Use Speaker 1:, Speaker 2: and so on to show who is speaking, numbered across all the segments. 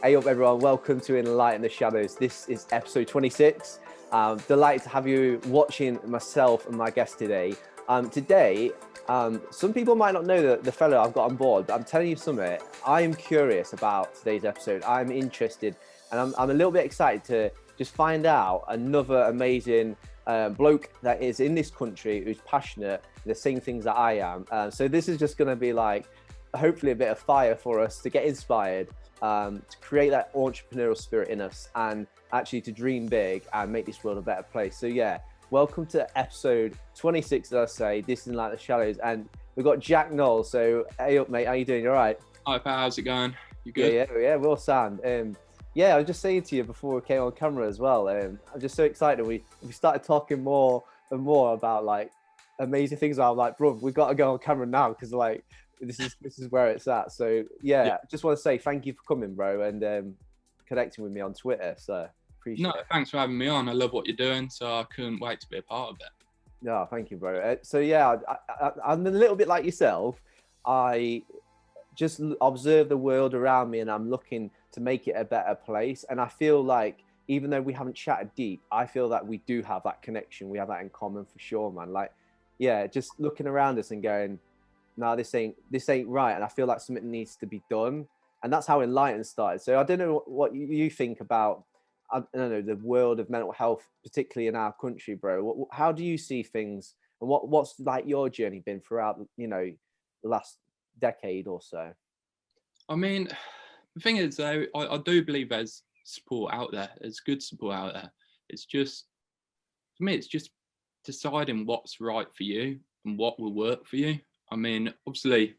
Speaker 1: Hey up everyone, welcome to Enlighten the Shadows. This is episode 26. Delighted to have you watching myself and my guest today. Today, some people might not know the fellow I've got on board, but I'm telling you something, I am curious about today's episode. I'm interested and I'm a little bit excited to just find out another amazing bloke that is in this country who's passionate, the same things that I am. So this is just going to be like, hopefully a bit of fire for us to get inspired, to create that entrepreneurial spirit in us and actually to dream big and make this world a better place. So yeah, welcome to episode 26, as I say. This is like the Shallows, and we've got Jack Knowles. So hey up mate, how you doing? You all right?
Speaker 2: Hi pal, how's it going? You good?
Speaker 1: Yeah, we're all sound. Yeah, I was just saying to you before we came on camera as well, I'm just so excited. We started talking more and more about like amazing things. I'm like, bro, we've got to go on camera now because like this is where it's at. So yeah, just want to say thank you for coming, bro, and connecting with me on Twitter. So appreciate it.
Speaker 2: Thanks for having me on. I love what you're doing, so I couldn't wait to be a part of it.
Speaker 1: No, thank you, bro. So yeah, I'm a little bit like yourself. I just observe the world around me and I'm looking to make it a better place. And I feel like even though we haven't chatted deep, I feel that we do have that connection. We have that in common for sure, man. Like, yeah, just looking around us and going, no, this ain't right. And I feel like something needs to be done. And that's how Enlighten started. So I don't know what you think about, I don't know, the world of mental health, particularly in our country, bro. How do you see things, and what's like your journey been throughout, you know, the last decade or so?
Speaker 2: I mean, the thing is though, I do believe there's support out there. There's good support out there. It's just, for me, it's just deciding what's right for you and what will work for you. I mean, obviously,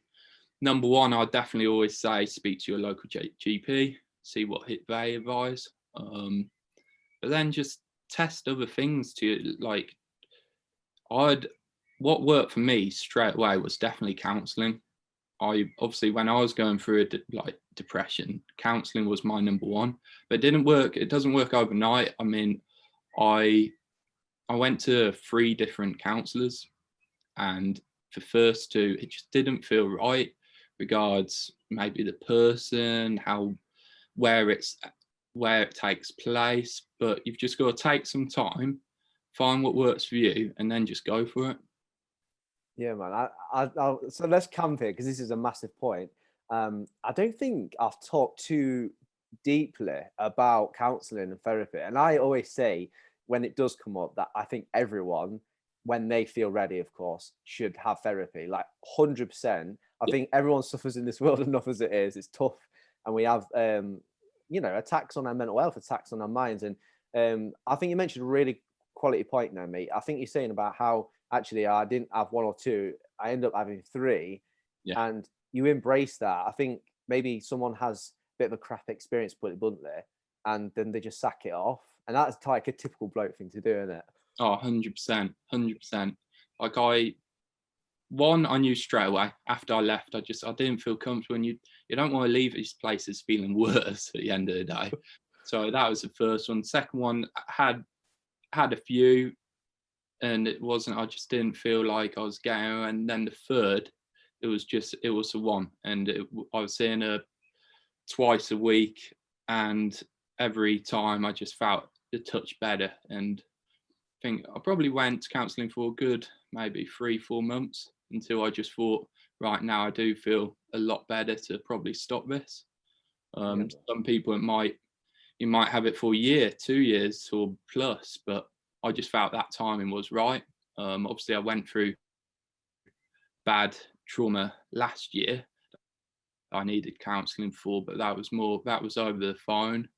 Speaker 2: number one, I definitely always say speak to your local GP, see what they advise. But then just test other things to like. What worked for me straight away was definitely counselling. Obviously when I was going through depression, counselling was my number one. But it didn't work. It doesn't work overnight. I mean, I went to 3 different counsellors, and the first 2, it just didn't feel right. Regards maybe the person, where it takes place. But you've just got to take some time, find what works for you, and then just go for it.
Speaker 1: Yeah, man. So let's camp here because this is a massive point. I don't think I've talked too deeply about counselling and therapy. And I always say when it does come up that I think everyone, when they feel ready, of course, should have therapy. Like 100%. I think everyone suffers in this world enough as it is. It's tough. And we have, you know, attacks on our mental health, attacks on our minds. And I think you mentioned a really quality point now, mate. I think you're saying about how actually I didn't have 1 or 2, I ended up having 3. And you embrace that. I think maybe someone has a bit of a crap experience, put it bluntly, and then they just sack it off, and that's like a typical bloke thing to do, isn't it?
Speaker 2: Oh, 100%. Like I knew straight away after I left, I didn't feel comfortable, and you don't want to leave these places feeling worse at the end of the day. So that was the first one. Second one, I had a few, and I just didn't feel like I was getting. And then the third, it was the one, and I was seeing her twice a week, and every time I just felt a touch better. And I think I probably went to counselling for a good maybe 3-4 months until I just thought, right, now I do feel a lot better to probably stop this. Some people you might have it for a year, 2 years or plus, but I just felt that timing was right. Obviously I went through bad trauma last year I needed counselling for, but that was over the phone.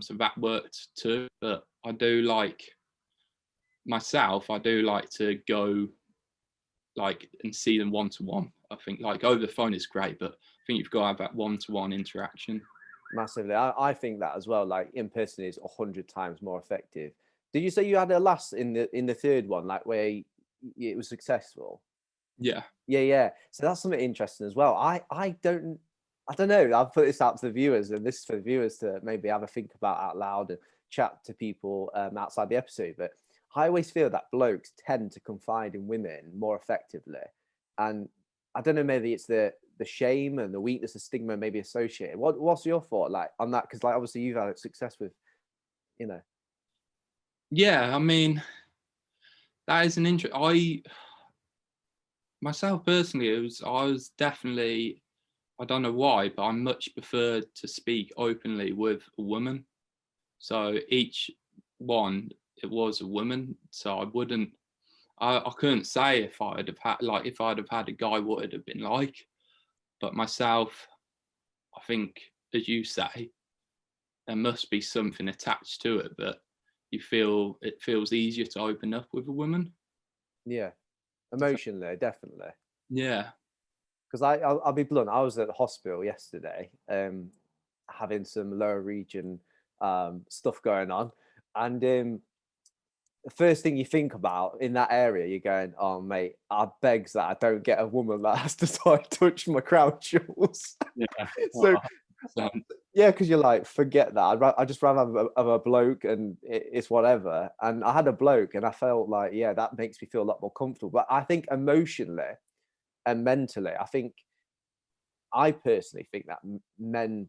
Speaker 2: So that worked too. But I do like to go like and see them one-to-one. I think like over the phone is great, but I think you've got to have that one-to-one interaction.
Speaker 1: Massively. I think that as well, like in person is 100 times more effective. Did you say you had a last in the third one, like where it was successful?
Speaker 2: Yeah.
Speaker 1: So that's something interesting as well. I don't know. I'll put this out to the viewers, and this is for the viewers to maybe have a think about out loud and chat to people outside the episode. But I always feel that blokes tend to confide in women more effectively, and I don't know, maybe it's the the shame and the weakness, the stigma maybe associated. What's your thought like on that? Because like obviously you've had success with, you know.
Speaker 2: Yeah, I mean, that is an interest. Myself personally, I was definitely, I don't know why, but I much preferred to speak openly with a woman. So each one, it was a woman. So I couldn't say if I'd have had a guy, what it'd have been like. But myself, I think, as you say, there must be something attached to it, but it feels easier to open up with a woman.
Speaker 1: Yeah, emotionally, definitely.
Speaker 2: Yeah.
Speaker 1: Because I'll be blunt, I was at the hospital yesterday, having some lower region stuff going on, and the first thing you think about in that area, you're going, "Oh, mate, I begs that I don't get a woman that has to touch my crown jewels."
Speaker 2: Yeah.
Speaker 1: So
Speaker 2: So,
Speaker 1: yeah, because you're like, forget that. I'd just rather have a bloke, and it's whatever. And I had a bloke, and I felt like, yeah, that makes me feel a lot more comfortable. But I think emotionally and mentally, I personally think that men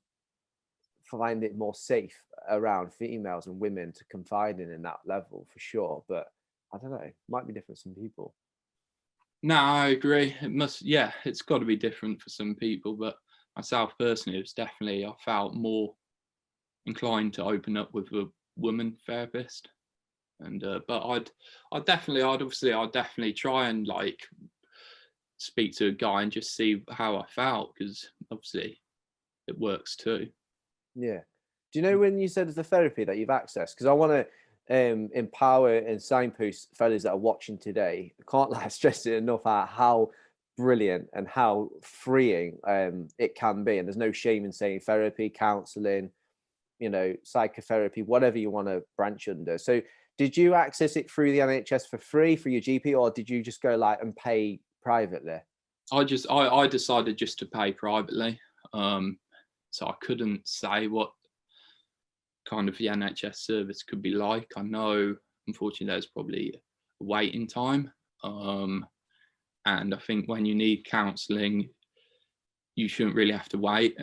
Speaker 1: find it more safe around females and women to confide in that level for sure. But I don't know, might be different for some people.
Speaker 2: no, I agree. Yeah, it's got to be different for some people, but myself personally, it was definitely, I felt more inclined to open up with a woman therapist. And but I'd definitely try and like speak to a guy and just see how I felt, because obviously it works too.
Speaker 1: Yeah. Do you know when you said it's the therapy that you've accessed? Because I want to empower and signpost fellas that are watching today. I can't like stress it enough how brilliant and how freeing it can be. And there's no shame in saying therapy, counselling, you know, psychotherapy, whatever you want to branch under. So did you access it through the NHS for free for your GP, or did you just go like and pay privately?
Speaker 2: I decided just to pay privately. So I couldn't say what kind of the NHS service could be like. I know, unfortunately, there's probably a waiting time. And I think when you need counselling, you shouldn't really have to wait.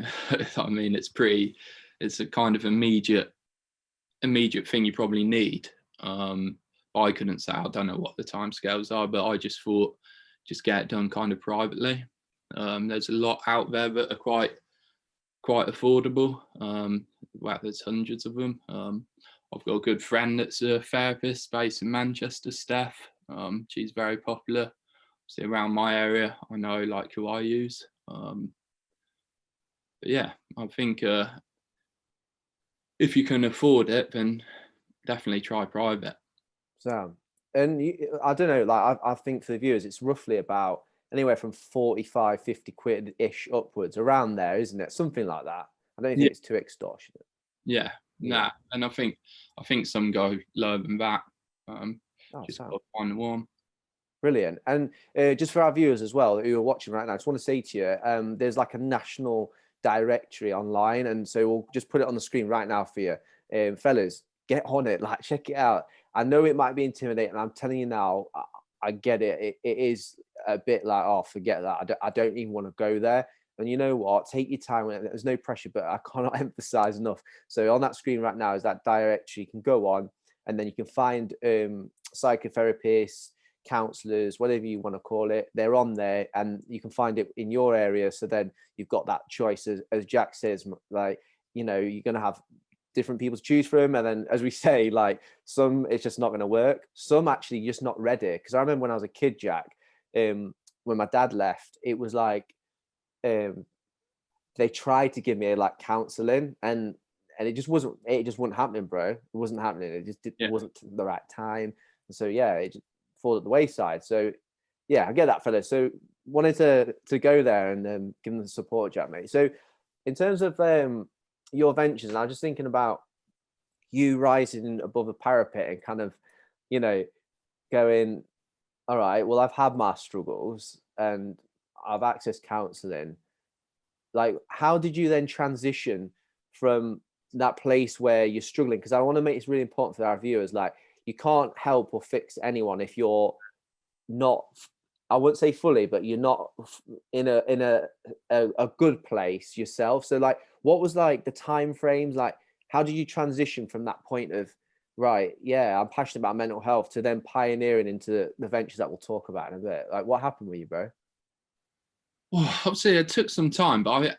Speaker 2: I mean, it's a kind of immediate thing you probably need. I couldn't say, I don't know what the timescales are, but I just thought, just get it done kind of privately. There's a lot out there that are quite affordable. Well, there's hundreds of them. I've got a good friend that's a therapist based in Manchester, Steph. She's very popular. See, around my area, I know like who I use. But yeah, I think if you can afford it, then definitely try private.
Speaker 1: So, and I don't know, like I think for the viewers, it's roughly about anywhere from 45, 50 quid ish upwards, around there, isn't it? Something like that. I don't
Speaker 2: Yeah,
Speaker 1: think it's too extortionate.
Speaker 2: yeah,
Speaker 1: Yeah.
Speaker 2: nah, and I think some go lower than that.
Speaker 1: Oh,
Speaker 2: Just
Speaker 1: so
Speaker 2: got to find the one.
Speaker 1: brilliant. And just for our viewers as well who are watching right now, I just want to say to you, there's like a national directory online, and so we'll just put it on the screen right now for you, fellas. Get on it, like check it out. I know it might be intimidating. I'm telling you now, I get it. It is a bit like, oh, forget that. I don't even want to go there. And you know what? Take your time. There's no pressure, but I cannot emphasize enough. So on that screen right now is that directory. You can go on, and then you can find psychotherapists, counselors, whatever you want to call it. They're on there, and you can find it in your area. So then you've got that choice, as Jack says, like, you know, you're going to have different people to choose from. And then, as we say, like some it's just not going to work. Some actually just not ready. Because I remember when I was a kid, Jack, when my dad left, it was like they tried to give me like counseling, and it just wasn't happening, bro. It wasn't happening. It
Speaker 2: Yeah.
Speaker 1: wasn't the right time. And so yeah, it just falls at the wayside. So yeah, I get that, fella. So wanted to go there and give them the support, Jack, mate. So in terms of your ventures, and I was just thinking about you rising above a parapet and kind of, you know, going, all right, well, I've had my struggles and I've accessed counseling. Like, how did you then transition from that place where you're struggling? Because I want to make this really important for our viewers. Like, you can't help or fix anyone if you're not I wouldn't say fully, but you're not in a good place yourself. So like, what was like the time frames? Like, how did you transition from that point of, right, yeah, I'm passionate about mental health, to then pioneering into the ventures that we'll talk about in a bit? Like, what happened with you, bro?
Speaker 2: Well, obviously it took some time, but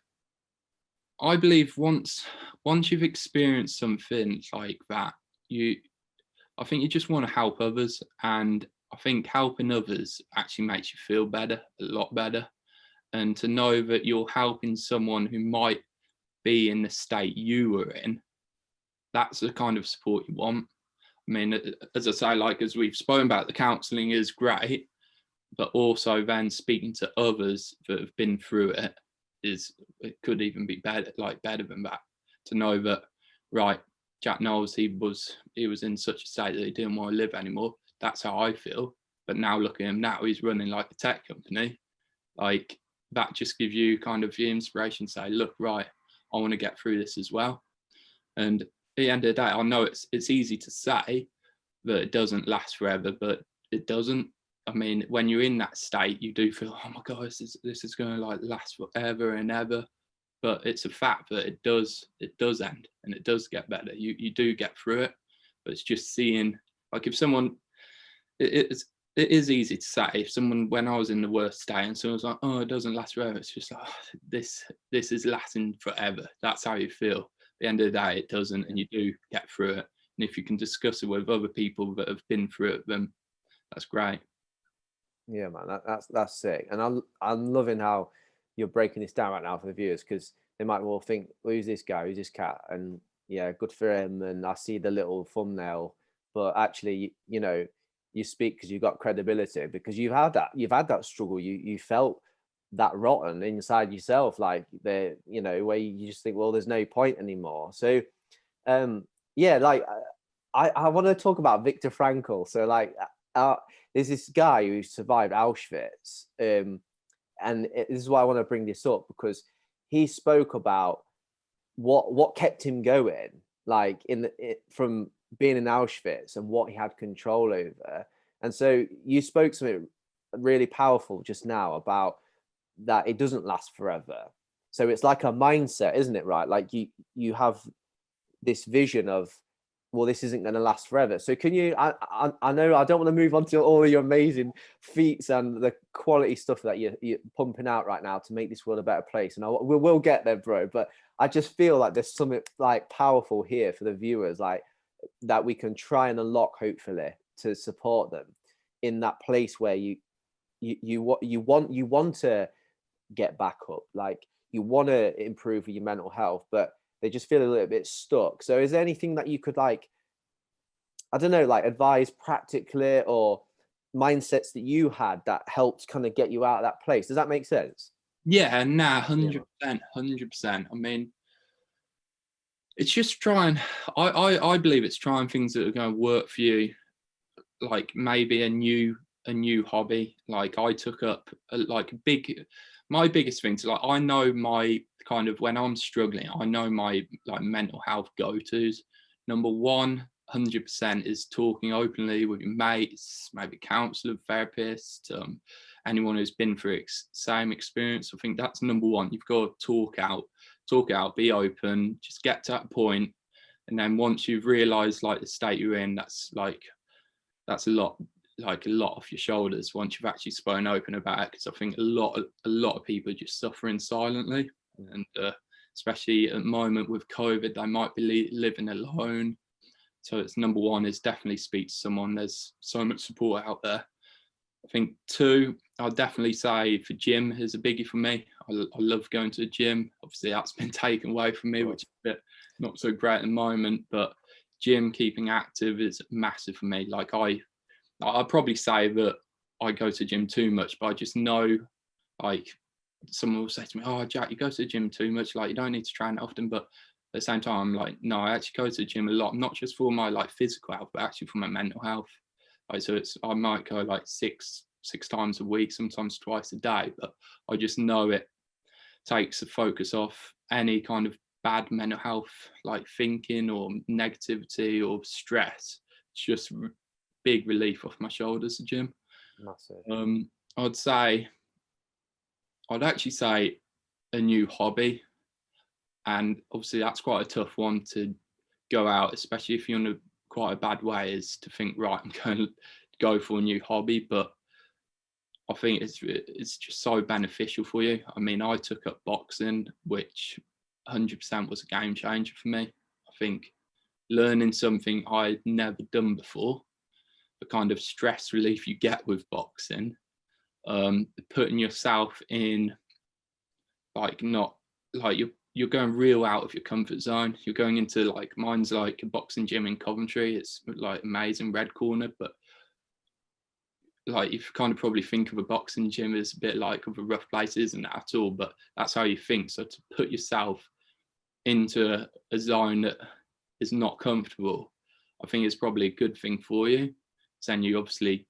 Speaker 2: I believe once you've experienced something like that, I think you just want to help others, and I think helping others actually makes you feel better, a lot better. And to know that you're helping someone who might be in the state you were in, that's the kind of support you want. I mean, as I say, like as we've spoken about, the counselling is great, but also then speaking to others that have been through it could even be better, like better than that. To know that, right, Jack Knowles, he was in such a state that he didn't want to live anymore. That's how I feel. But now look at him now, he's running like a tech company. Like that just gives you kind of the inspiration to say, look, right, I want to get through this as well. And at the end of the day, I know it's easy to say that it doesn't last forever, but it doesn't. I mean, when you're in that state, you do feel, oh my God, this is going to like last forever and ever. But it's a fact that it does end, and it does get better. You do get through it, but it's just seeing, like, if someone, it is easy to say, if someone, when I was in the worst state and someone's like, oh, it doesn't last forever, it's just like, oh, this is lasting forever. That's how you feel. At the end of the day, it doesn't, and you do get through it. And if you can discuss it with other people that have been through it, then that's great.
Speaker 1: Yeah, man, that's sick. And I'm loving how you're breaking this down right now for the viewers, because they might well think, well, who's this guy? Who's this cat? And yeah, good for him. And I see the little thumbnail, but actually, you know, you speak because you've got credibility, because you've had that struggle. You felt that rotten inside yourself, like you know, where you just think, well, there's no point anymore. So, yeah, like I want to talk about Viktor Frankl. So like, there's this guy who survived Auschwitz, and this is why I want to bring this up, because he spoke about what kept him going, like from being in Auschwitz, and what he had control over. And so you spoke something really powerful just now about that it doesn't last forever. So it's like a mindset, isn't it? Right? Like you have this vision of, well, this isn't going to last forever. So can you, I know I don't want to move on to all of your amazing feats and the quality stuff that you're pumping out right now to make this world a better place. And we will get there, bro. But I just feel like there's something like powerful here for the viewers, like that we can try and unlock, hopefully, to support them in that place where you want to get back up, like you want to improve your mental health, but they just feel a little bit stuck. So is there anything that you could, like, I don't know, like advise practically, or mindsets that you had that helped kind of get you out of that place? Does that make sense?
Speaker 2: Yeah, nah,
Speaker 1: Yeah.
Speaker 2: 100%. I mean, it's just trying. I believe it's trying things that are going to work for you, like maybe a new hobby. Like I took up my biggest things. Like I know my kind of, when I'm struggling, I know my like mental health go-tos. Number one, 100% is talking openly with your mates, maybe counselor, therapist, anyone who's been through same experience. I think that's number one. You've got to talk out, be open, just get to that point. And then once you've realized like the state you're in, that's a lot off your shoulders once you've actually spoken open about it. Because I think a lot of people are just suffering silently, and especially at the moment with COVID, they might be living alone. So it's number one is definitely speak to someone. There's so much support out there. I think two, I'd definitely say for gym is a biggie for me. I love going to the gym. Obviously that's been taken away from me, which is a bit not so great at the moment, but gym, keeping active is massive for me. Like I'd probably say that I go to the gym too much, but I just know, like, someone will say to me, oh, Jack, you go to the gym too much, like you don't need to train often. But at the same time, I'm like, no, I actually go to the gym a lot, not just for my like physical health, but actually for my mental health. Like, so I might go like six times a week, sometimes twice a day, but I just know it takes the focus off any kind of bad mental health, like thinking or negativity or stress. It's just big relief off my shoulders, the gym.
Speaker 1: Massive.
Speaker 2: I'd actually say a new hobby. And obviously that's quite a tough one to go out, especially if you're in quite a bad way, is to think, right, I'm going to go for a new hobby. But I think it's just so beneficial for you. I mean, I took up boxing, which 100% was a game changer for me. I think learning something I'd never done before, the kind of stress relief you get with boxing, putting yourself in, like, not like you're going real out of your comfort zone. You're going into, like, mine's like a boxing gym in Coventry. It's like amazing, red corner, but like you kind of probably think of a boxing gym as a bit like of a rough place, isn't it at all? But that's how you think. So to put yourself into a zone that is not comfortable, I think it's probably a good thing for you. So then you obviously,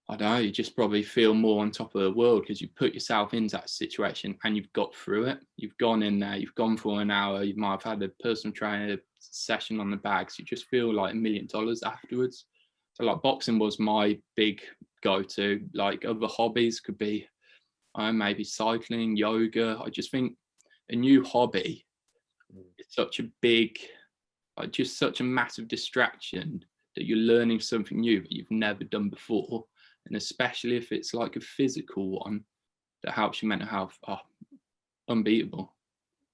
Speaker 2: I don't know, you just probably feel more on top of the world because you put yourself into that situation and you've got through it. You've gone in there, you've gone for an hour, you might have had a personal trainer session on the bags. You just feel like $1 million afterwards. So like boxing was my big go-to. Like other hobbies could be maybe cycling, yoga. I just think a new hobby is such a big, just such a massive distraction that you're learning something new that you've never done before. And especially if it's like a physical one that helps your mental health, unbeatable.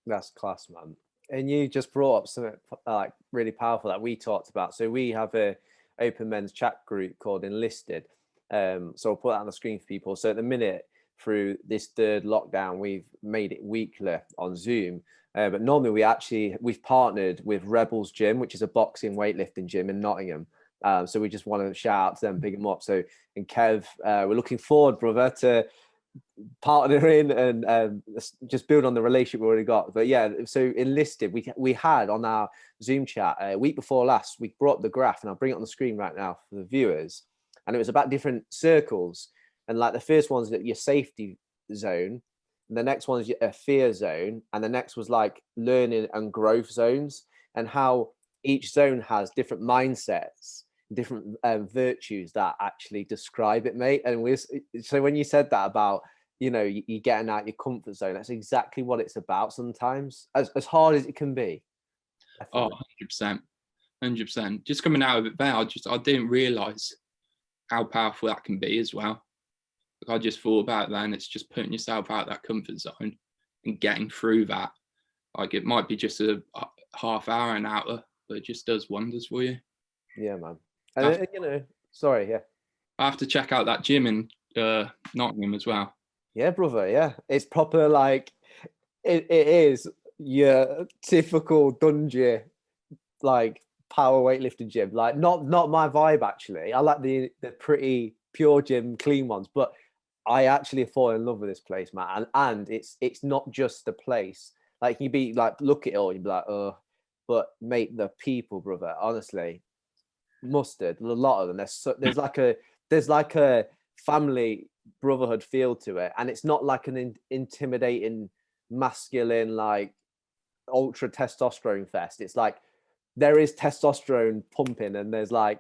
Speaker 1: That's class, man. And you just brought up something like really powerful that we talked about. So we have a open men's chat group called Enlisted. So I'll put that on the screen for people. So at the minute, through this third lockdown, we've made it weekly on Zoom. But normally we've partnered with Rebels Gym, which is a boxing weightlifting gym in Nottingham. So we just want to shout out to them, pick them up. So, and Kev, we're looking forward, brother, to partner in and just build on the relationship we already got. But yeah, so Enlisted, we had on our Zoom chat a week before last, we brought up the graph, and I'll bring it on the screen right now for the viewers. And it was about different circles. And like the first one's your safety zone, and the next one is a fear zone, and the next was like learning and growth zones, and how each zone has different mindsets, different virtues that actually describe it, mate. And so when you said that about, you know, you getting out your comfort zone, that's exactly what it's about sometimes, as hard as it can be.
Speaker 2: Oh, 100%. Just coming out of it there, I didn't realise how powerful that can be as well. Like, I just thought about that, and it's just putting yourself out of that comfort zone and getting through that. Like it might be just a half hour, an hour, but it just does wonders for you.
Speaker 1: Yeah, man. And you know, sorry, yeah.
Speaker 2: I have to check out that gym in Nottingham as well.
Speaker 1: Yeah, brother. Yeah, it's proper. Like it is your typical Dundee, like power weightlifting gym. Like not my vibe actually. I like the pretty pure gym, clean ones. But I actually fall in love with this place, man. And it's not just the place. Like you be like, look at it all, you'd be like, oh. But mate, the people, brother. Honestly, mustard. A lot of them. There's like a family brotherhood feel to it, and it's not like an intimidating, masculine, like ultra testosterone fest. It's like there is testosterone pumping, and there's like,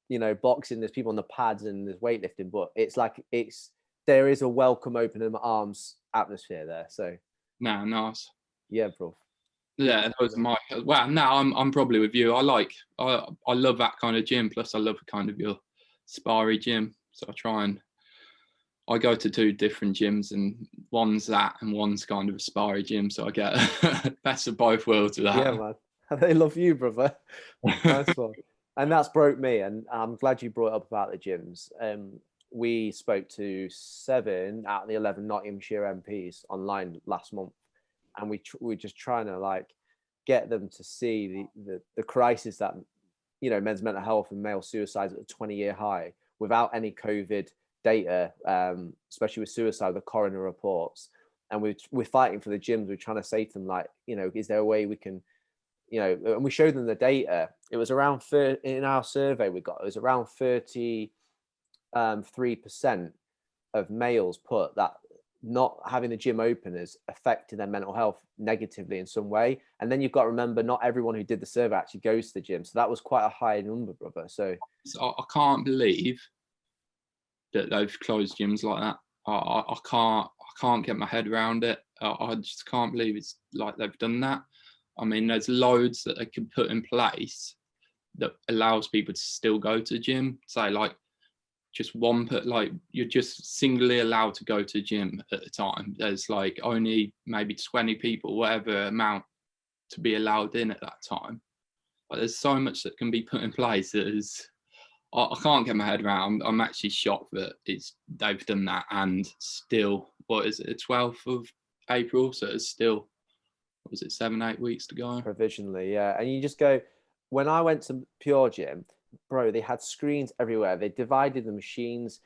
Speaker 1: you know, boxing, there's people on the pads, and there's weightlifting, but it's like there is a welcome open arms atmosphere there. So
Speaker 2: nice.
Speaker 1: Yeah, bro.
Speaker 2: Yeah, those are my. Well, no, I'm probably with you. I love that kind of gym. Plus, I love kind of your sparring gym. So I go to 2 different gyms, and one's that, and one's kind of a sparring gym. So I get best of both worlds with that.
Speaker 1: Yeah, man. They love you, brother. Nice one. And that's broke me. And I'm glad you brought up about the gyms. We spoke to 7 out of the 11 Nottinghamshire MPs online last month, and we're just trying to like get them to see the crisis that, you know, men's mental health and male suicides at a 20-year high without any COVID data, especially with suicide, the coroner reports. And we're fighting for the gyms. We're trying to say to them, like, you know, is there a way we can, you know, and we showed them the data. It was around in our survey we got, it was around 33% of males put that not having the gym open has affected their mental health negatively in some way. And then you've got to remember, not everyone who did the survey actually goes to the gym. So that was quite a high number, brother. So
Speaker 2: I can't believe that they've closed gyms like that. I can't get my head around it. I just can't believe it's like they've done that. I mean, there's loads that they could put in place that allows people to still go to the gym. Say like just one, like you're just singly allowed to go to the gym at a time. There's like only maybe 20 people, whatever amount, to be allowed in at that time. But there's so much that can be put in place that is, I can't get my head around. I'm actually shocked that they've done that, and still, what is it, the 12th of April? So it's still, what was it, 7-8 weeks to go?
Speaker 1: Provisionally, yeah. And you just go, when I went to Pure Gym, bro, they had screens everywhere. They divided the machines.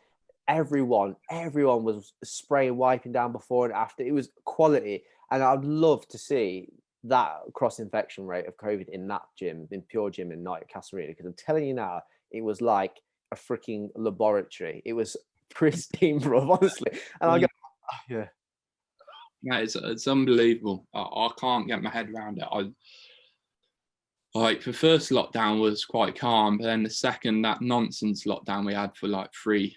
Speaker 1: Everyone was spraying, wiping down before and after. It was quality. And I'd love to see that cross-infection rate of COVID in that gym, in Pure Gym in Castle Arena, because I'm telling you now, it was like a freaking laboratory. It was pristine, bro, honestly. And I go, oh, yeah.
Speaker 2: Yeah, it's unbelievable. I can't get my head around it. Like the first lockdown was quite calm, but then the second, that nonsense lockdown we had for like 3-4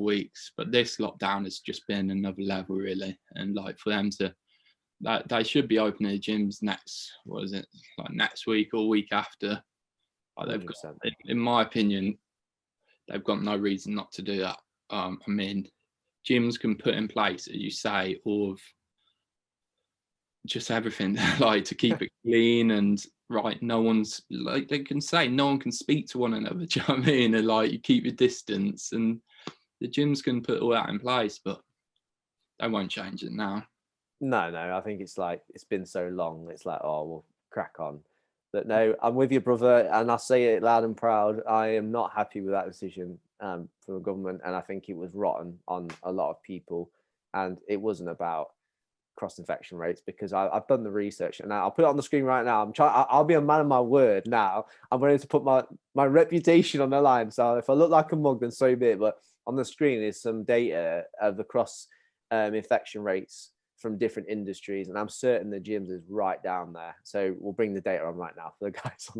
Speaker 2: weeks. But this lockdown has just been another level, really. And like for them to, that they should be opening the gyms next week or week after. Like they've got, in my opinion, they've got no reason not to do that. I mean, gyms can put in place, as you say, all of just everything, like to keep it clean and right. No one's, like they can say, no one can speak to one another. Do you know what I mean? And like you keep your distance, and the gyms can put all that in place, but they won't change it now.
Speaker 1: No, I think it's like, it's been so long. It's like, oh, we'll crack on. But no, I'm with your brother, and I say it loud and proud. I am not happy with that decision from the government, and I think it was rotten on a lot of people. And it wasn't about cross-infection rates, because I've done the research, and I'll put it on the screen right now. I'll be a man of my word now. I'm ready to put my reputation on the line. So if I look like a mug, then so be it. But on the screen is some data of the cross infection rates from different industries, and I'm certain the gyms is right down there. So we'll bring the data on right now for the guys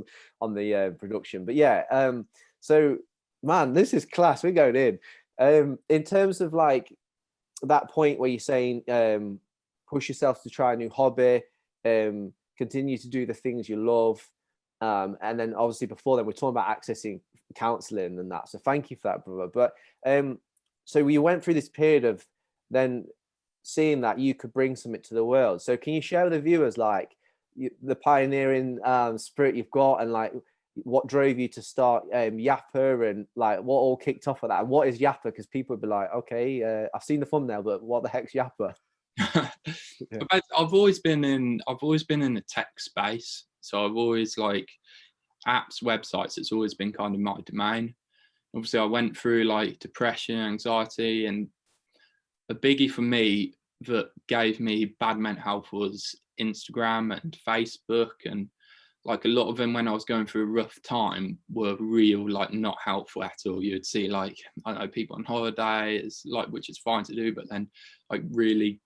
Speaker 1: on the production. But yeah, so man, this is class. We're going in terms of like that point where you're saying push yourself to try a new hobby, continue to do the things you love, and then obviously before then we're talking about accessing counselling and that. So thank you for that, brother. But so you went through this period of then seeing that you could bring something to the world. So can you share with the viewers like the pioneering spirit you've got, and like what drove you to start YAPA, and like what all kicked off of that? And what is YAPA? Because people would be like, okay, I've seen the thumbnail, but what the heck's YAPA?
Speaker 2: Yeah. I've always been in the tech space, so I've always like apps, websites. It's always been kind of my domain. Obviously, I went through like depression, anxiety, and a biggie for me that gave me bad mental health was Instagram and Facebook, and like a lot of them when I was going through a rough time were real, like not helpful at all. You'd see like, I don't know, people on holiday, it's like, which is fine to do, but then like really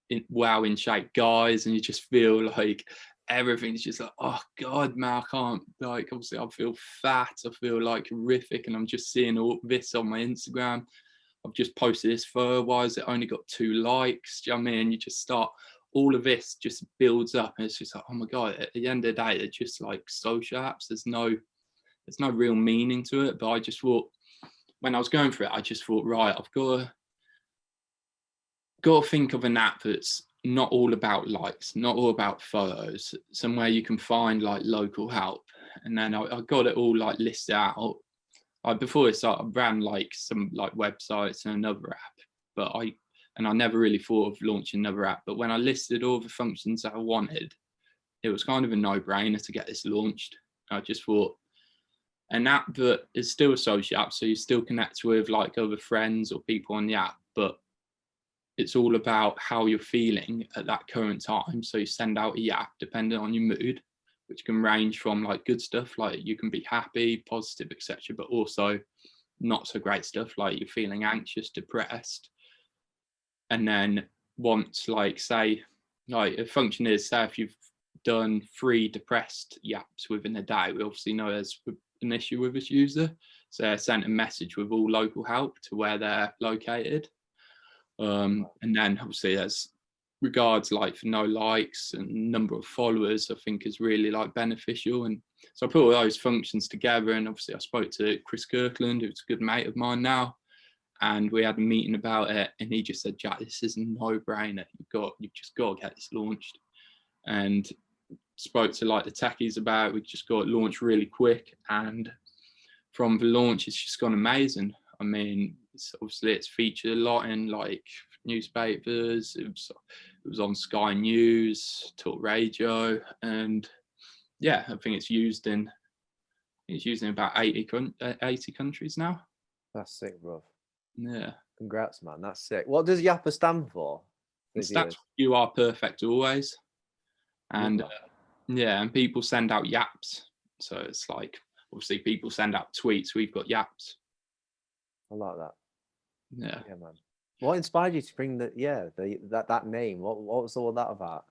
Speaker 2: in shape guys, and you just feel like everything's just like, oh god, man, I can't, like, obviously I feel fat, I feel like horrific, and I'm just seeing all this on my Instagram. I've just posted this photo, why has it only got 2 likes? Do you know what I mean? You just start, all of this just builds up, and it's just like, oh my god, at the end of the day, they're just like social apps. There's no real meaning to it. But I just thought, when I was going for it, I just thought, right, I've got to think of an app that's not all about likes, not all about photos, somewhere you can find like local help. And then I got it all like listed out. Before this, I ran like some like websites and another app, but I never really thought of launching another app. But when I listed all the functions that I wanted, it was kind of a no-brainer to get this launched. I just thought, an app that is still a social app, so you still connect with like other friends or people on the app, but it's all about how you're feeling at that current time. So you send out a yap depending on your mood, which can range from like good stuff, like you can be happy, positive, etc., but also not so great stuff, like you're feeling anxious, depressed. And then once, like, say, like a function is, say if you've done 3 depressed yaps within a day, we obviously know there's an issue with this user. So they sent a message with all local help to where they're located. And then obviously there's regards like for no likes and number of followers, I think is really like beneficial. And so I put all those functions together, and obviously I spoke to Chris Kirkland, who's a good mate of mine now, and we had a meeting about it, and he just said, Jack, this is a no-brainer. You've just got to get this launched. And spoke to like the techies about it. We just got it launched really quick, and from the launch it's just gone amazing. I mean, it's featured a lot in like newspapers. It was on Sky News, Talk Radio, and yeah, I think it's used in about 80 countries now.
Speaker 1: That's sick, bro.
Speaker 2: Yeah.
Speaker 1: Congrats, man. That's sick. What does YAPA stand for?
Speaker 2: It stands for You Are Perfect Always. And yeah, and people send out yaps. So it's like, obviously people send out tweets. We've got yaps.
Speaker 1: I like that.
Speaker 2: Yeah.
Speaker 1: Yeah, man. What inspired you to bring that name? What was all that about?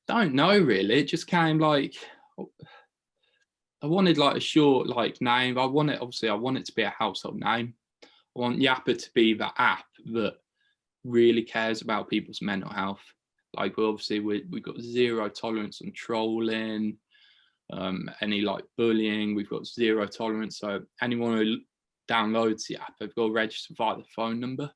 Speaker 2: Don't know really. It just came like, I wanted like a short like name. I want it to be a household name. I want YAPA to be the app that really cares about people's mental health. Like we've got zero tolerance on trolling, any like bullying. We've got zero tolerance. So anyone who downloads the app, they've got to register via the phone number.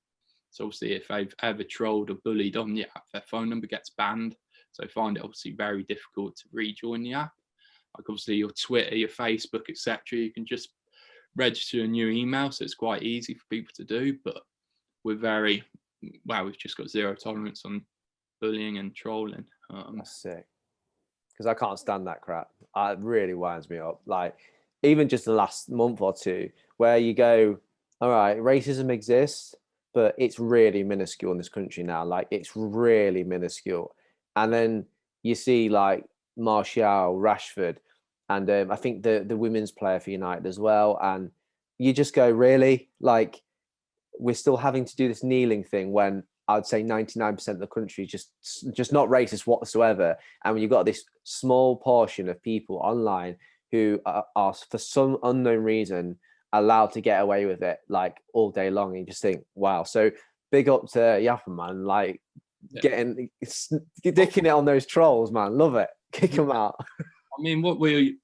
Speaker 2: So obviously if they've ever trolled or bullied on the app, their phone number gets banned. So I find it obviously very difficult to rejoin the app. Like obviously your Twitter, your Facebook, etc. You can just register a new email. So it's quite easy for people to do, but we've just got zero tolerance on bullying and trolling.
Speaker 1: That's sick. Because I can't stand that crap. It really winds me up. Like even just the last month or two, where you go, all right, racism exists, but it's really minuscule in this country now. Like it's really minuscule. And then you see like Martial, Rashford, and I think the women's player for United as well. And you just go, really? Like we're still having to do this kneeling thing when I'd say 99% of the country is just not racist whatsoever. And when you've got this small portion of people online who are for some unknown reason allowed to get away with it like all day long, and you just think, wow. So big up to YAPA, man. Like dicking it on those trolls, man. Love it. Kick them out.
Speaker 2: I mean, what we're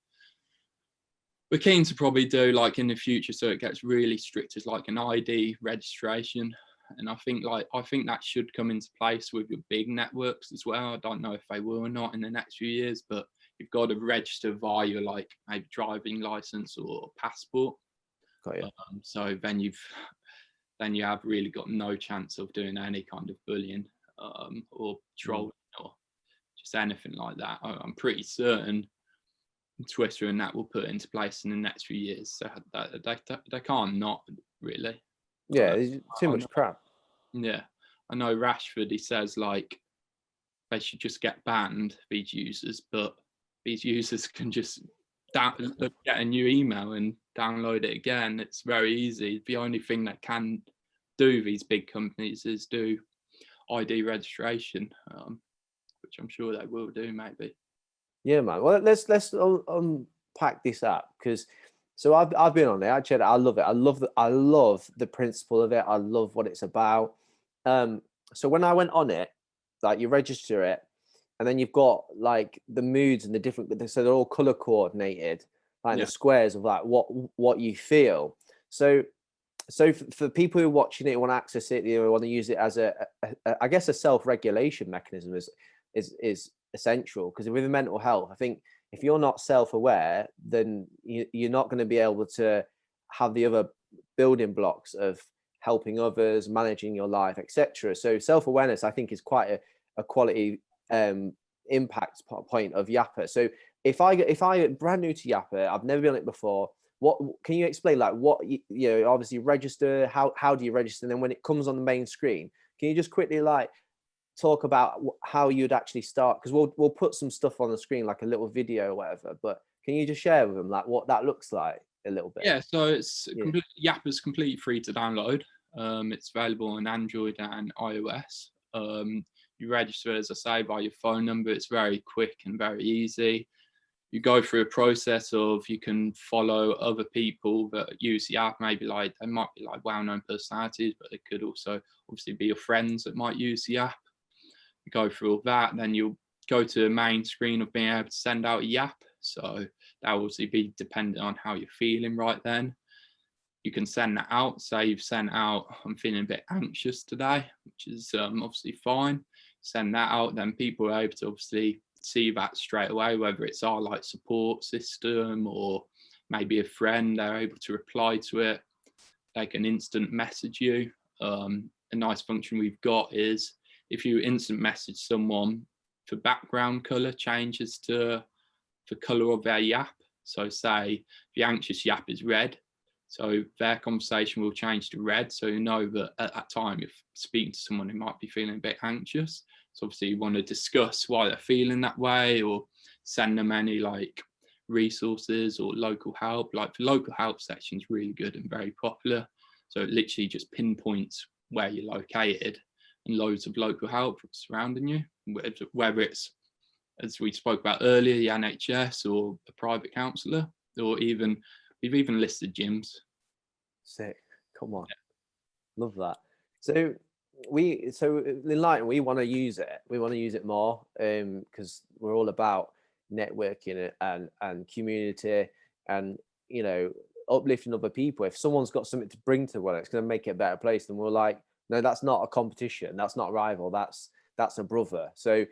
Speaker 2: keen to probably do like in the future, so it gets really strict, is like an ID registration. And I think that should come into place with your big networks as well. I don't know if they will or not in the next few years, but you've got to register via your like maybe driving license or passport.
Speaker 1: Got you.
Speaker 2: So then you have really got no chance of doing any kind of bullying or trolling or just anything like that. I'm pretty certain Twitter and that will put into place in the next few years. So they can't not really.
Speaker 1: Yeah, too much crap.
Speaker 2: Yeah, I know Rashford, he says like they should just get banned, these users, but these users can just get a new email and download it again. It's very easy. The only thing that can do these big companies is do ID registration, which I'm sure they will do maybe.
Speaker 1: Yeah, man. Well, let's unpack this up, because so I've been on it. Actually, I love it. I love the principle of it. I love what it's about. So when I went on it, like you register it, and then you've got like the moods and the different. So they're all color coordinated, like the squares of like what you feel. So for people who are watching it, who want to access it, you want to use it as I guess a self-regulation mechanism is essential, because with mental health, I think if you're not self-aware, then you're not going to be able to have the other building blocks of helping others, managing your life, etc. So self-awareness, I think, is quite a quality impact point of YAPA. So if I brand new to YAPA, I've never been on it before. What can you explain? Like what obviously register. How do you register? And then when it comes on the main screen, can you just quickly like talk about how you'd actually start? Because we'll put some stuff on the screen, like a little video or whatever. But can you just share with them like what that looks like a little bit?
Speaker 2: Yeah. So it's YAPA's completely free to download. It's available on Android and iOS. You register, as I say, by your phone number. It's very quick and very easy. you go through a process of, you can follow other people that use the app. Maybe like they might be like well-known personalities, but they could also obviously be your friends that might use the app. You go through all that, then you'll go to the main screen of being able to send out a YAP. So that will obviously be dependent on how you're feeling right then. You can send that out. Say you've sent out, I'm feeling a bit anxious today, which is obviously fine. Send that out, then people are able to obviously see that straight away, whether it's our like support system or maybe a friend, they're able to reply to it. They can instant message you. A nice function we've got is if you instant message someone, the background color changes to the color of their YAP. So say the anxious YAP is red, so their conversation will change to red. So you know that at that time, if speaking to someone who might be feeling a bit anxious, so obviously you want to discuss why they're feeling that way, or send them any like resources or local help. Like the local help section is really good and very popular. So it literally just pinpoints where you're located, and loads of local help surrounding you, whether it's, as we spoke about earlier, the NHS or a private counsellor, or even we've even listed gyms.
Speaker 1: Sick. Come on. Yeah. Love that. So ENLIGHTEN, we want to use it. We want to use it more because we're all about networking and community and, you know, uplifting other people. If someone's got something to bring to the world, it's going to make it a better place. And we're like, no, that's not a competition. That's not a rival. That's a brother. So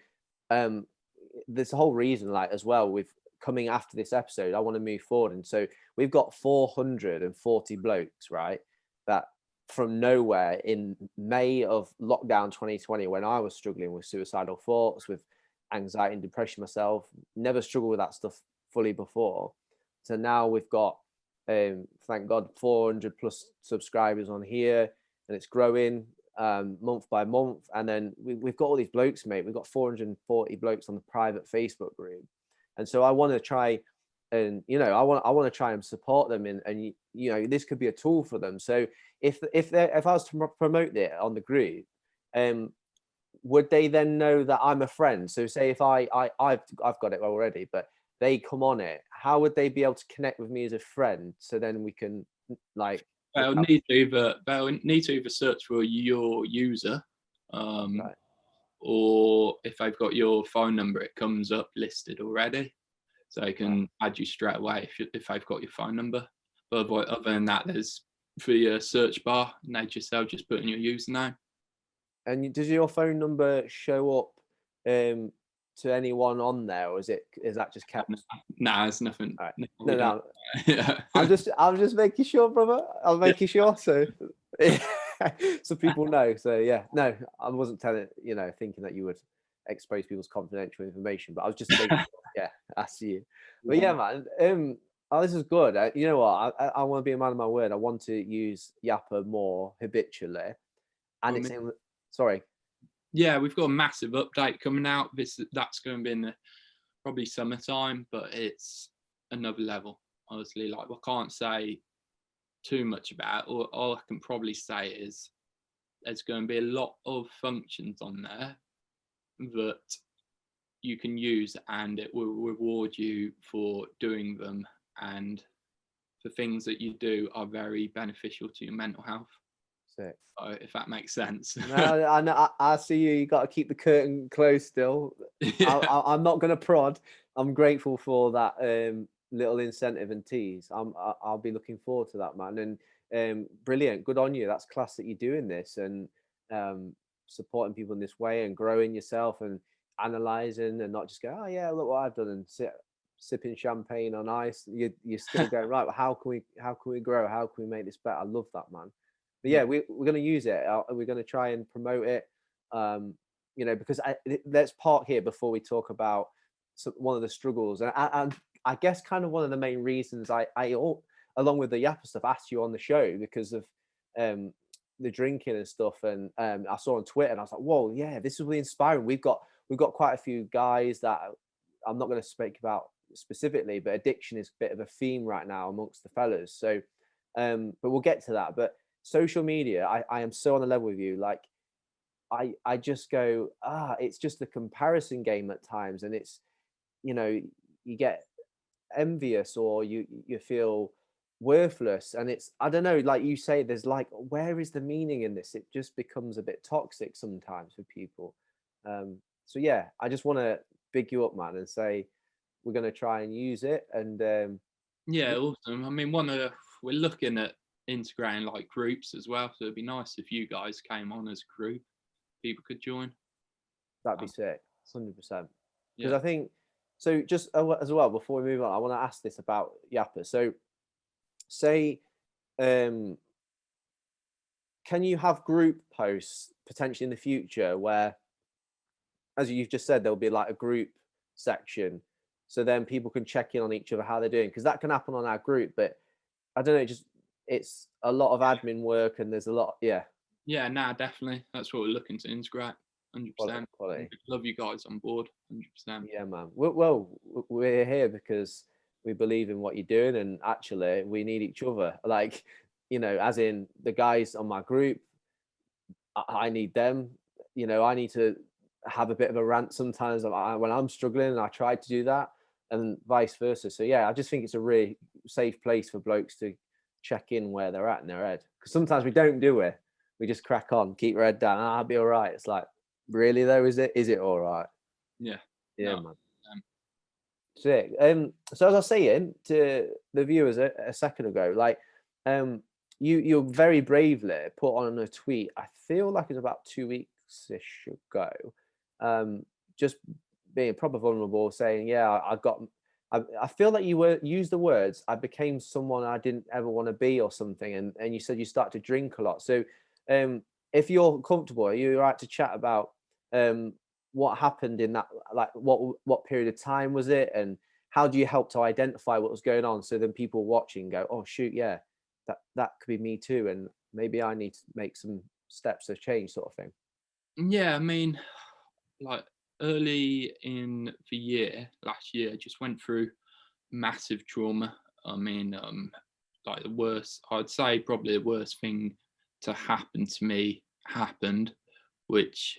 Speaker 1: there's a whole reason, like, as well, with coming after this episode, I want to move forward. And so we've got 440 blokes, right, that from nowhere in May of lockdown 2020, when I was struggling with suicidal thoughts, with anxiety and depression myself, never struggled with that stuff fully before. So now we've got, thank God, 400 plus subscribers on here, and it's growing month by month. And then we've got all these blokes, mate. We've got 440 blokes on the private Facebook group. And so I want to try and, you know, I want to try and support them and you know, this could be a tool for them. So if I was to promote it on the group, would they then know that I'm a friend? So say if I've got it already, but they come on it, how would they be able to connect with me as a friend? So then we can like,
Speaker 2: they'll need to either search for your user,
Speaker 1: right.
Speaker 2: or if they've got your phone number, it comes up listed already, so they can add you straight away if they've got your phone number. But other than that, there's for your search bar, they'll just put in your username.
Speaker 1: And does your phone number show up to anyone on there, or is that just kept?
Speaker 2: Nah, there's nothing.
Speaker 1: Right.
Speaker 2: No.
Speaker 1: No.
Speaker 2: Yeah.
Speaker 1: I'm just making sure, brother. I'm making sure, so so people know. So yeah, no, I wasn't thinking that you would expose people's confidential information, but I was just thinking, yeah, I see you. But yeah, man, this is good. You know what? I want to be a man of my word. I want to use YAPA more habitually, and sorry.
Speaker 2: Yeah, we've got a massive update coming out. That's going to be in the probably summertime, but it's another level. Honestly, like, I can't say too much about it. All I can probably say is there's going to be a lot of functions on there that you can use, and it will reward you for doing them, and the things that you do are very beneficial to your mental health.
Speaker 1: Sick.
Speaker 2: So, if that makes sense.
Speaker 1: No, I know. I see you. You got to keep the curtain closed still. Yeah. I'm not going to prod. I'm grateful for that little incentive and tease. I'll be looking forward to that, man. And brilliant. Good on you. That's class that you're doing this and supporting people in this way and growing yourself and analyzing and not just go, oh yeah, look what I've done, and sipping champagne on ice. You're still going, right, well, how can we grow? How can we make this better? I love that, man. But yeah, we're going to use it. We're going to try and promote it, you know, because let's park here before we talk about one of the struggles. And I guess kind of one of the main reasons I along with the YAPA stuff, asked you on the show because of the drinking and stuff. And I saw on Twitter and I was like, whoa, yeah, this is really inspiring. We've got quite a few guys that I'm not going to speak about specifically, but addiction is a bit of a theme right now amongst the fellas. So, but we'll get to that. But social media, I am so on the level with you. Like, I just go, it's just a comparison game at times. And it's, you know, you get envious, or you feel worthless. And it's, I don't know, like you say, there's like, where is the meaning in this? It just becomes a bit toxic sometimes for people. So yeah, I just want to big you up, man, and say we're going to try and use it. And
Speaker 2: Yeah, awesome. I mean, we're looking at integrating like groups as well, so it'd be nice if you guys came on as a group. People could join.
Speaker 1: that'd be sick, 100%. Because
Speaker 2: Yeah.
Speaker 1: I think, so just as well, before we move on, I want to ask this about YAPA. So say, can you have group posts potentially in the future where, as you've just said, there'll be like a group section, so then people can check in on each other, how they're doing? Because that can happen on our group, but I don't know, just it's a lot of admin work, and there's a lot. Yeah,
Speaker 2: Yeah, nah, definitely. That's what we're looking to integrate. 100%.
Speaker 1: quality.
Speaker 2: Love you guys on board. 100%.
Speaker 1: Yeah, man. Well, we're here because we believe in what you're doing, and actually, we need each other. Like, as in the guys on my group, I need them. I need to have a bit of a rant sometimes when I'm struggling, and I try to do that, and vice versa. So yeah, I just think it's a really safe place for blokes to check in where they're at in their head. Because sometimes we don't do it. We just crack on, keep your head down. I'll be all right. It's like, really though, is it? Is it all right?
Speaker 2: Yeah.
Speaker 1: Yeah,
Speaker 2: No,
Speaker 1: man. Sick. So as I was saying to the viewers a second ago, like, you very bravely put on a tweet. I feel like it's about 2 weeks-ish ago. Just being proper vulnerable, saying, "Yeah, I got." I feel like you used the words, "I became someone I didn't ever want to be," or something, and you said you start to drink a lot. So, if you're comfortable, are you all right to chat about what happened in that, like what period of time was it, and how do you help to identify what was going on, so then people watching go, oh shoot, yeah, that could be me too, and maybe I need to make some steps of change, sort of thing.
Speaker 2: yeah, I mean, like early in the year, last year, I just went through massive trauma. I mean, like I'd say probably the worst thing to happen to me happened, which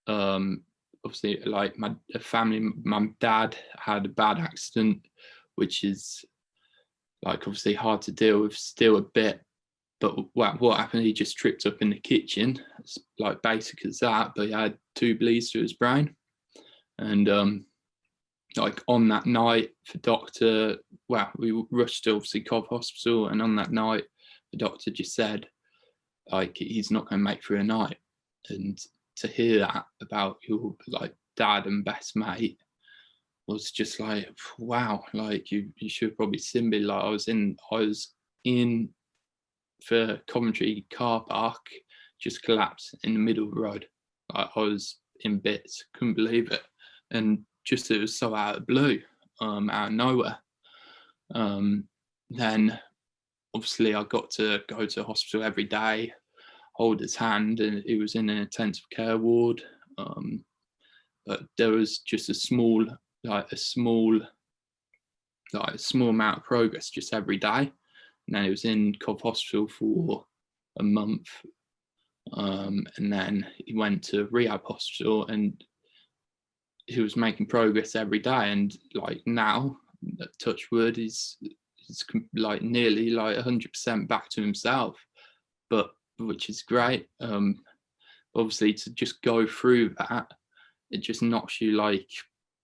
Speaker 2: obviously, like my dad had a bad accident, which is like obviously hard to deal with still a bit. But what happened? He just tripped up in the kitchen. It's like basic as that, but he had 2 bleeds to his brain. And like on that night, we rushed to obviously Cov Hospital, and on that night, the doctor just said, like, he's not going to make through a night. And to hear that about your like dad and best mate was just like, wow, like you should have probably seen me. Like I was in the Coventry car park, just collapsed in the middle of the road. Like I was in bits, couldn't believe it. And just it was so out of blue, out of nowhere. Then obviously I got to go to hospital every day, hold his hand, and he was in an intensive care ward. But there was just a small amount of progress just every day. And then he was in Cov Hospital for a month. And then he went to rehab hospital, and he was making progress every day. And like now, touch wood, he's like nearly like 100% back to himself, but which is great. Obviously to just go through that, it just knocks you like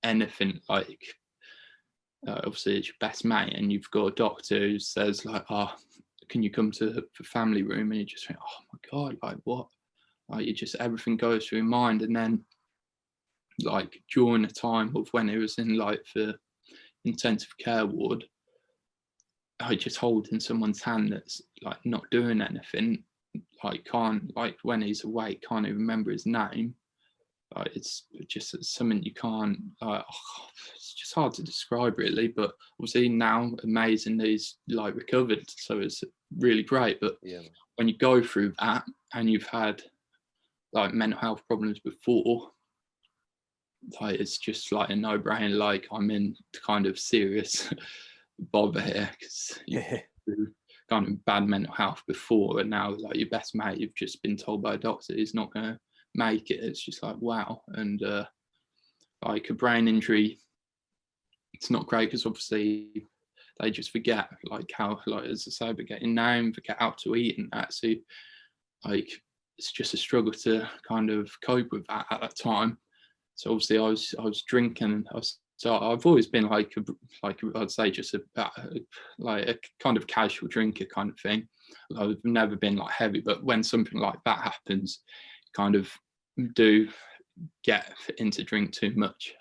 Speaker 2: anything. Like obviously it's your best mate, and you've got a doctor who says like, oh, can you come to the family room? And you just think, oh my god, like what? Like you just, everything goes through your mind. And then like during the time of when he was in like the intensive care ward, I just holding someone's hand that's like not doing anything, like can't, like when he's awake, can't even remember his name. Like it's just something you can't, it's just hard to describe really. But obviously now amazing that he's like recovered, so it's really great. But
Speaker 1: Yeah,
Speaker 2: when you go through that and you've had like mental health problems before, like it's just like a no-brainer. Like I'm in kind of serious bother here, because you've kind of bad mental health before, and now like your best mate, you've just been told by a doctor he's not going to make it. It's just like wow. And like a brain injury, it's not great because obviously they just forget like how, like as I say, forget your name, forget how to eat and that. So like it's just a struggle to kind of cope with that at that time. So obviously I was drinking. So I've always been like I'd say just like a kind of casual drinker kind of thing. I've never been like heavy, but when something like that happens, kind of do get into drink too much.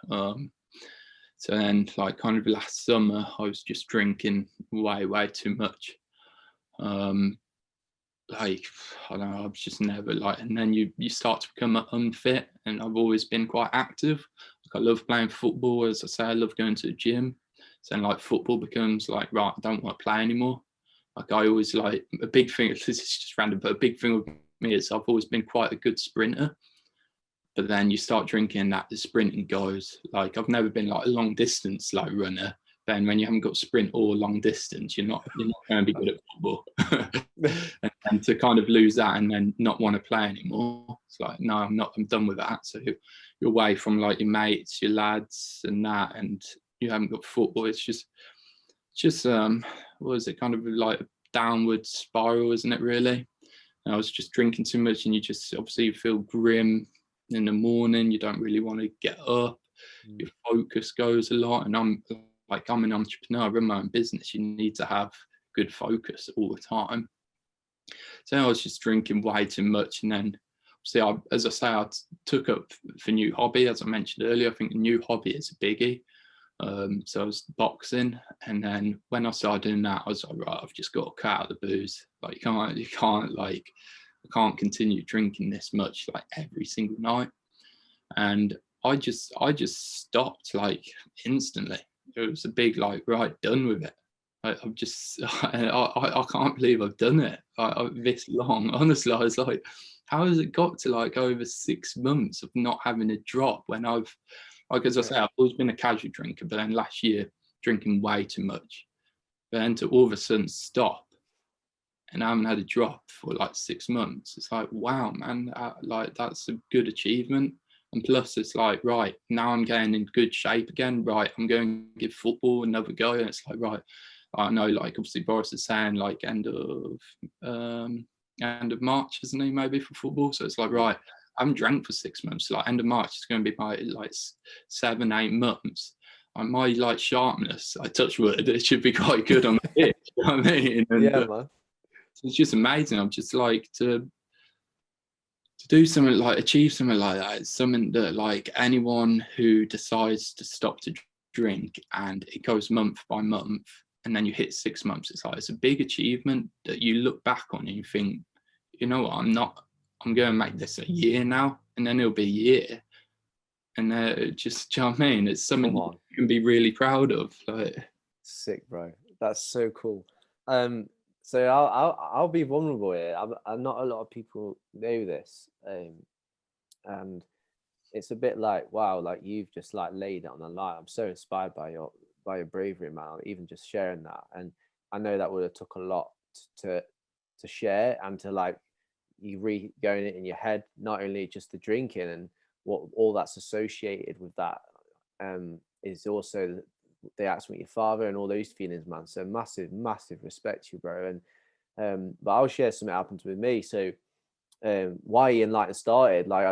Speaker 2: So then like kind of last summer, I was just drinking way too much. Like I don't know, I was just never like, and then you start to become unfit. And I've always been quite active. Like I love playing football, as I say, I love going to the gym. So then like football becomes like, right, I don't want to play anymore. Like I always like a big thing. This is just random, but a big thing with me is I've always been quite a good sprinter. But then you start drinking that, the sprinting goes. Like I've never been like a long distance like runner. Then when you haven't got sprint or long distance, you're not going to be good at football. and to kind of lose that and then not want to play anymore, it's like, no, I'm done with that. So you're away from like your mates, your lads and that, and you haven't got football. It's just what is it, kind of like a downward spiral, isn't it really? And I was just drinking too much, and you just obviously feel grim in the morning. You don't really want to get up. Your focus goes a lot, and I'm an entrepreneur, I run my own business. You need to have good focus all the time. So I was just drinking way too much, and then obviously as I say, I took up the new hobby, as I mentioned earlier. I think the new hobby is a biggie. So I was boxing, and then when I started doing that, I was like, right, I've just got to cut out the booze. Like you can't like, I can't continue drinking this much like every single night. And I just stopped like instantly. It was a big like, right, done with it. I'm just I can't believe I've done it this long. Honestly, I was like, how has it got to like over 6 months of not having a drop when I've, like as I say, I've always been a casual drinker, but then last year drinking way too much. But then to all of a sudden stop, and I haven't had a drop for like 6 months. It's like, wow, man, like that's a good achievement. And plus, it's like, right, now I'm getting in good shape again. Right, I'm going to give football another go. And it's like, right, I know, like obviously Boris is saying like end of March, isn't he? Maybe for football. So it's like, right, I haven't drank for 6 months. Like end of March, it's going to be my like 7-8 months. And my like sharpness, I touch wood, it should be quite good on the pitch. You know what I mean? And,
Speaker 1: yeah, man.
Speaker 2: So it's just amazing. I'm just like to do something like achieve something like that. It's something that like anyone who decides to stop to drink and it goes month by month and then you hit 6 months, it's like it's a big achievement that you look back on and you think, you know what, I'm going to make this a year now, and then it'll be a year. And just, do you know what I mean? It's something you can be really proud of. Like,
Speaker 1: sick, bro. That's so cool. So I'll be vulnerable here. I'm not a lot of people know this, and it's a bit like, wow, like you've just like laid it on the line. I'm so inspired by your bravery, man. Even just sharing that, and I know that would have took a lot to share and to like you going it in your head, not only just the drinking and what all that's associated with that, is also the acts with your father and all those feelings, man. So massive respect to you, bro. And but I'll share something that happened with me. So why ENLIGHTEN started, like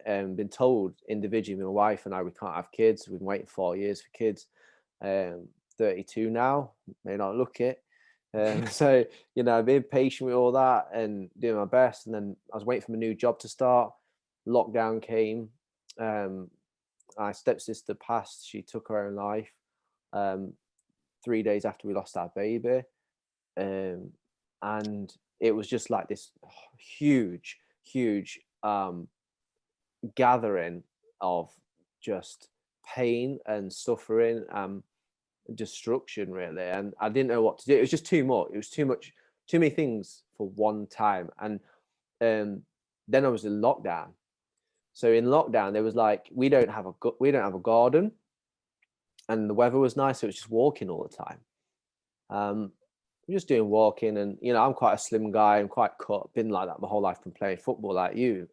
Speaker 1: I've been told individually, my wife and I, we can't have kids. We've been waiting 4 years for kids. 32 now, may not look it. So you know, being patient with all that and doing my best. And then I was waiting for my new job to start. Lockdown came. My stepsister passed. She took her own life 3 days after we lost our baby, and it was just like this huge gathering of just pain and suffering, destruction, really. And I didn't know what to do. It was just too much. It was too many things for one time. And then I was in lockdown. So in lockdown, there was like, we don't have a garden, and the weather was nice, so it was just walking all the time. Just doing walking, and you know, I'm quite a slim guy. I'm quite cut. Been like that my whole life from playing football, like you.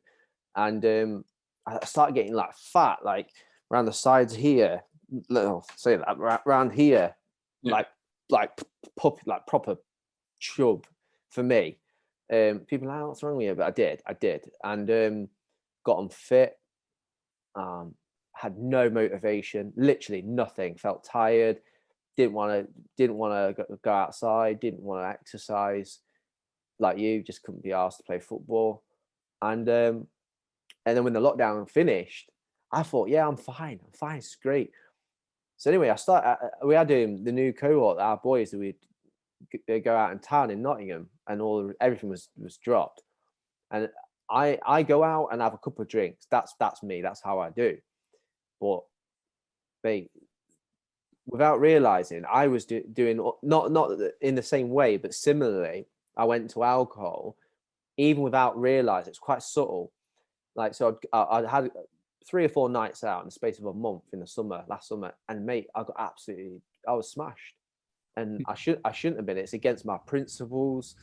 Speaker 1: And I started getting like fat, like around the sides here, say that around here,
Speaker 2: Yeah.
Speaker 1: like proper chub for me. People are like, what's wrong with you? But I did, and got on fit. Had no motivation, literally nothing. Felt tired. Didn't want to go outside. Didn't want to exercise. Like you, just couldn't be asked to play football. And then when the lockdown finished, I thought, yeah, I'm fine. It's great. So anyway, we had the new cohort, our boys, that we'd go out in town in Nottingham, and everything was dropped. And I go out and have a couple of drinks. That's me. That's how I do. But mate, without realizing, I was doing not in the same way, but similarly, I went to alcohol, even without realizing. It's quite subtle. Like, so I had 3 or 4 nights out in the space of a month in the last summer, and mate, I was smashed, and I shouldn't have been. It's against my principles,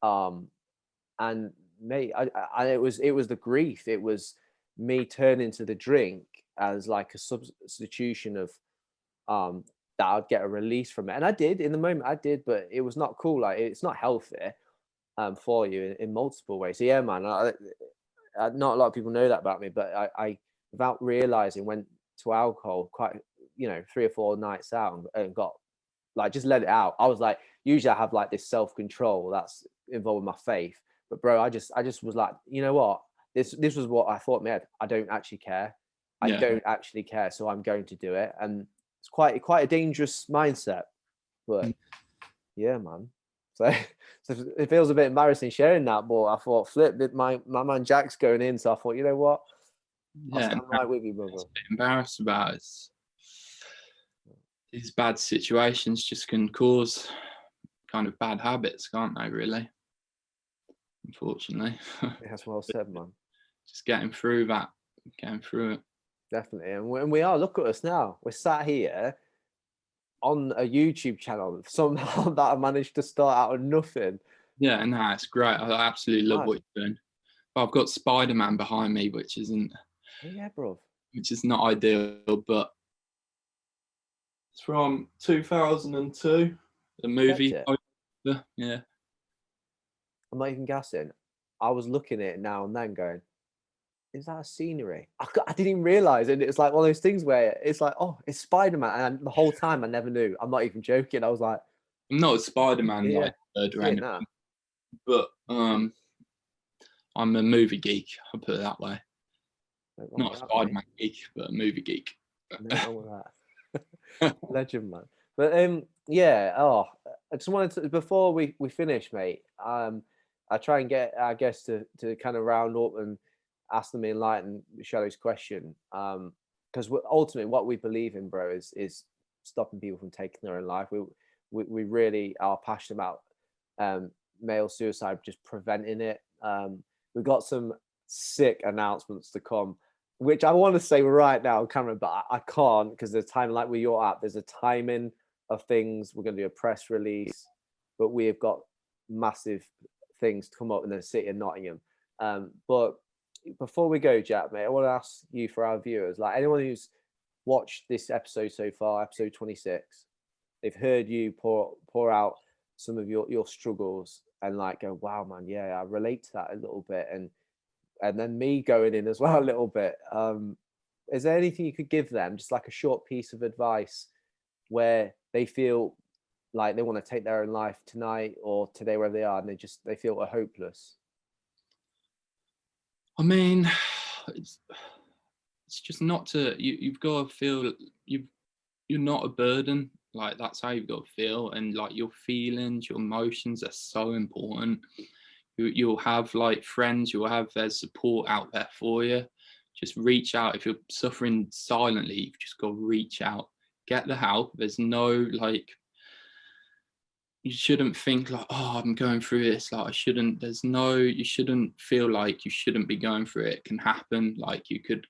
Speaker 1: and mate, it was the grief. It was me turning to the drink as like a substitution of that I'd get a release from it, and I did in the moment. I did, but it was not cool. Like, it's not healthy for you in multiple ways. So yeah, man, not a lot of people know that about me, but I without realizing, went to alcohol quite, 3 or 4 nights out, and got, like, just let it out. I was like, usually I have like this self-control that's involved with my faith, but bro, I just was like, you know what, this was what I thought in my head. I don't actually care. I don't actually care, so I'm going to do it. And it's quite a dangerous mindset, but yeah, man. So it feels a bit embarrassing sharing that, but I thought, flip, my man Jack's going in, so I thought, you know what, I'll stand right with you, brother.
Speaker 2: A bit embarrassed about it. These bad situations just can cause kind of bad habits, can't they, really? Unfortunately.
Speaker 1: That's well said, man.
Speaker 2: Just getting through it.
Speaker 1: Definitely. And we are, look at us now. We're sat here on a YouTube channel somehow that I managed to start out of nothing.
Speaker 2: Yeah, no, it's great. I absolutely love what you're doing. But I've got Spider-Man behind me, which isn't.
Speaker 1: Oh yeah, bro.
Speaker 2: Which is not ideal, but it's from 2002. The movie. Yeah.
Speaker 1: I'm not even gassing. I was looking at it now and then, going, "Is that a scenery?" I didn't even realize, and it's like one of those things where it's like, "Oh, it's Spider-Man," and the whole time I never knew. I'm not even joking. I was like,
Speaker 2: I'm not a Spider-Man like nerd or anything, but I'm a movie geek. I'll put it that way. Not a Spider-Man geek, but a movie geek.
Speaker 1: Nothing wrong with that. Legend, man. But yeah. Oh, I just wanted to, before we finish, mate. I try and get our guests to kind of round up and ask them enlighten Shadow's question. Because ultimately, what we believe in, bro, is stopping people from taking their own life. We really are passionate about male suicide, just preventing it. We've got some sick announcements to come, which I want to say right now on camera, but I can't, because there's time, like with your app, there's a timing of things. We're going to do a press release, but we have got massive things to come up in the city of Nottingham. But before we go, Jack, mate, I want to ask you, for our viewers, like anyone who's watched this episode so far, episode 26, they've heard you pour out some of your struggles and like go, wow, man, yeah, I relate to that a little bit. And then me going in as well a little bit. Is there anything you could give them, just like a short piece of advice, where they feel like they want to take their own life tonight or today, wherever they are, and they feel hopeless?
Speaker 2: I mean, it's just not to, you've got to feel you're not a burden. Like, that's how you've got to feel, and like your feelings, your emotions are so important. You'll have like friends, there's support out there for you. Just reach out. If you're suffering silently, you've just got to reach out, get the help. There's no like, you shouldn't think like, oh, I'm going through this, like I shouldn't. You shouldn't feel like you shouldn't be going through it. It can happen. Like, you could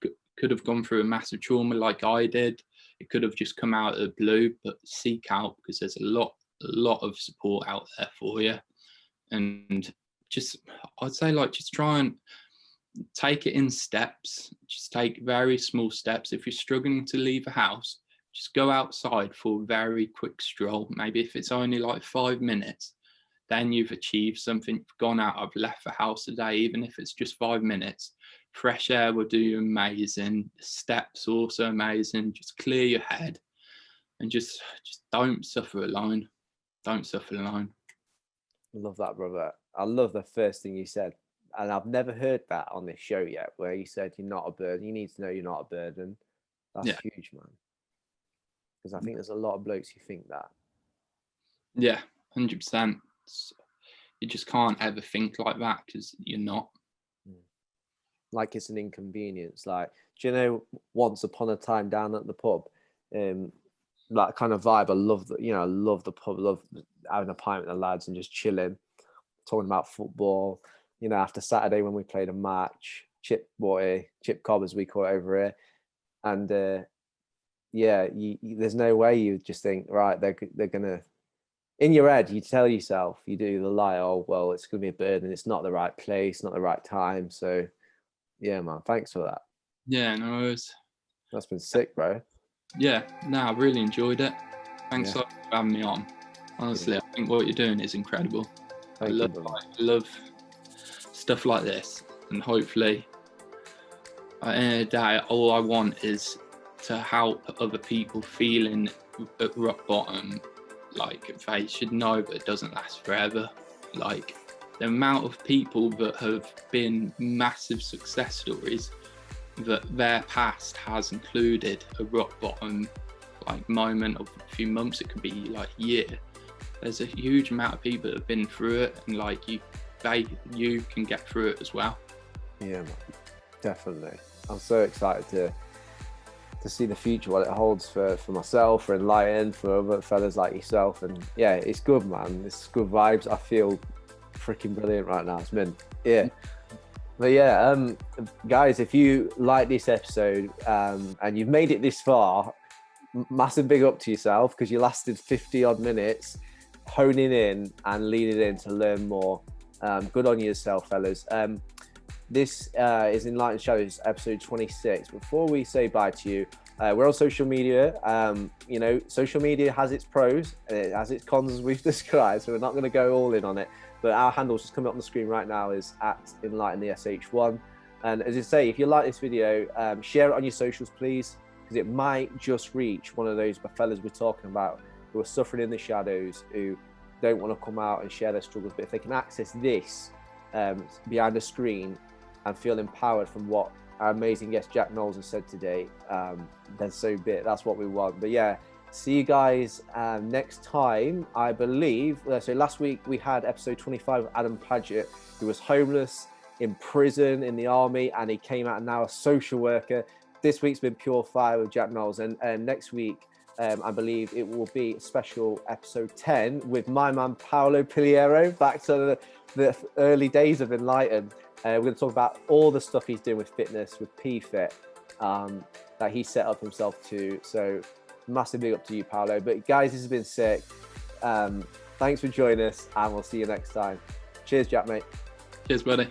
Speaker 2: have gone through a massive trauma like I did. It could have just come out of the blue, but seek out, because there's a lot of support out there for you. And I'd say, like, just try and take it in steps. Just take very small steps. If you're struggling to leave a house, just go outside for a very quick stroll. Maybe if it's only like 5 minutes, then you've achieved something. You've gone out, I've left the house today, even if it's just 5 minutes. Fresh air will do you amazing. The steps also amazing. Just clear your head and just don't suffer alone. Don't suffer alone.
Speaker 1: I love that, brother. I love the first thing you said. And I've never heard that on this show yet, where you said you're not a burden. You need to know you're not a burden. That's huge, man. Because I think there's a lot of blokes who think that.
Speaker 2: Yeah, 100%. You just can't ever think like that because you're not.
Speaker 1: Like it's an inconvenience. Like, do you know, once upon a time down at the pub, that kind of vibe. I love the, I love the pub. Love having a pint with the lads and just chilling, talking about football. After Saturday when we played a match, chip cob as we call it over here, and there's no way you just think, right, they're gonna. In your head, you tell yourself, you do the lie, oh well, it's gonna be a burden. It's not the right place, not the right time. So, yeah, man, thanks for that.
Speaker 2: Yeah, no,
Speaker 1: that's been sick, bro.
Speaker 2: Yeah, no, I really enjoyed it. Thanks for having me on. Honestly, I think what you're doing is incredible. I love stuff like this, and hopefully at the end of the day, all I want is to help other people feeling at rock bottom. Like, they should know that it doesn't last forever. Like, the amount of people that have been massive success stories, that their past has included a rock bottom like moment of a few months, it could be like a year. There's a huge amount of people that have been through it, and like you can get through it as well.
Speaker 1: Yeah, man, definitely. I'm so excited to see the future, what it holds for myself, for Enlighten, for other fellas like yourself. And yeah, it's good, man. It's good vibes. I feel freaking brilliant right now. It's mint. Yeah. But yeah, guys, if you like this episode and you've made it this far, massive big up to yourself, because you lasted 50 odd minutes honing in and leaning in to learn more. Good on yourself, fellas. This is Enlightened Shadows, episode 26. Before we say bye to you, we're on social media. Social media has its pros, it has its cons, as we've described, so we're not going to go all in on it. But our handles just coming up on the screen right now is at Enlighten the SH1. And as I say, if you like this video, share it on your socials, please, because it might just reach one of those fellas we're talking about who are suffering in the shadows, who don't want to come out and share their struggles. But if they can access this behind the screen and feel empowered from what our amazing guest Jack Knowles has said today, then so be it. That's what we want. But yeah, see you guys next time, I believe. So last week we had episode 25 with Adam Paget, who was homeless, in prison, in the army, and he came out and now a social worker. This week's been Pure Fire with Jack Knowles, and next week I believe it will be a special episode 10 with my man Paolo Piliero, back to the early days of Enlighten. We're going to talk about all the stuff he's doing with fitness, with PFit, that he set up himself to. So massive big up to you, Paolo. But guys, this has been sick. Thanks for joining us, and we'll see you next time. Cheers, Jack, mate.
Speaker 2: Cheers, buddy.